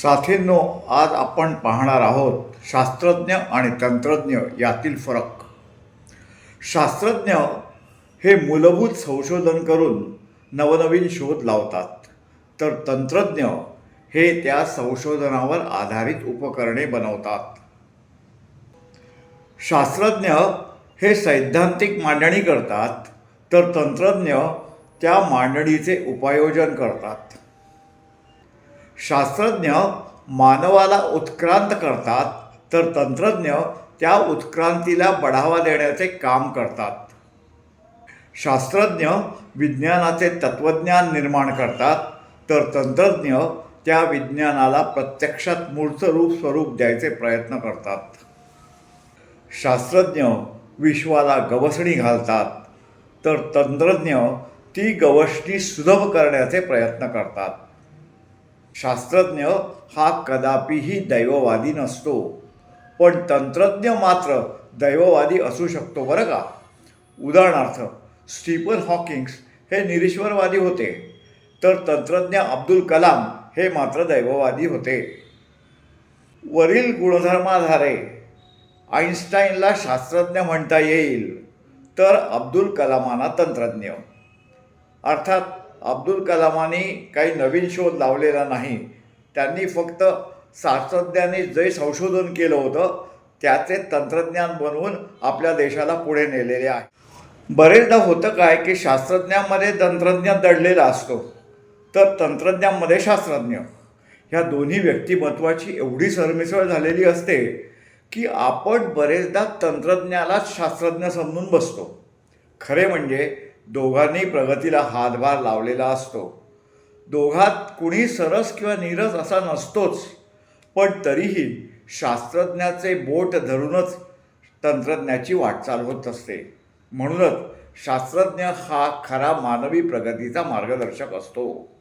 साथींनो, आज आपण पाहणार आहोत शास्त्रज्ञ आणि तंत्रज्ञ यातील फरक. शास्त्रज्ञ हे मूलभूत संशोधन करून नवनवीन शोध लावतात, तर तंत्रज्ञ हे त्या संशोधनावर आधारित उपकरणे बनवतात. शास्त्रज्ञ हे सैद्धांतिक मांडणी करतात, तर तंत्रज्ञ त्या मांडणीचे उपयोजन करतात. शास्त्रज्ञ मानवाला उत्क्रांत करतात, तर तंत्रज्ञ त्या उत्क्रांतीला बढावा देण्याचे काम करतात. शास्त्रज्ञ विज्ञानाचे तत्त्वज्ञान निर्माण करतात, तर तंत्रज्ञ त्या विज्ञानाला प्रत्यक्षात मूर्त स्वरूप द्यायचे प्रयत्न करतात. शास्त्रज्ञ विश्वाला गवसणी घालतात, तर तंत्रज्ञ ती गवसणी सुलभ करण्याचे प्रयत्न करतात. शास्त्रज्ञ हा कदापिही दैववादी नसतो, पण तंत्रज्ञ मात्र दैववादी असू शकतो बरं का. उदाहरणार्थ, स्टीफन हॉकिंग्स हे निरीश्वरवादी होते, तर तंत्रज्ञ अब्दुल कलाम हे मात्र दैववादी होते. वरील गुणधर्माधारे आईन्स्टाईनला शास्त्रज्ञ म्हणता येईल, तर अब्दुल कलामांना तंत्रज्ञ. अर्थात अब्दुल कलामांनी काही नवीन शोध लावलेला नाही, त्यांनी फक्त शास्त्रज्ञांनी जे संशोधन केलं होतं त्याचे तंत्रज्ञान बनवून आपल्या देशाला पुढे नेलेले आहे. बरेचदा होतं काय की शास्त्रज्ञांमध्ये तंत्रज्ञ दडलेला असतो, तर तंत्रज्ञांमध्ये शास्त्रज्ञ. ह्या दोन्ही व्यक्तिमत्वाची एवढी सरमिसळ झालेली असते की आपण बरेचदा तंत्रज्ञालाच शास्त्रज्ञ समजून बसतो. खरे म्हणजे दोघांनी प्रगतीला हातभार लावलेला असतो. दोघात कुणी सरस किंवा नीरस असा नसतोच, पण तरीही शास्त्रज्ञाचे बोट धरूनच तंत्रज्ञाची वाटचाल होत असते. म्हणूनच शास्त्रज्ञ हा खरा मानवी प्रगतीचा मार्गदर्शक असतो.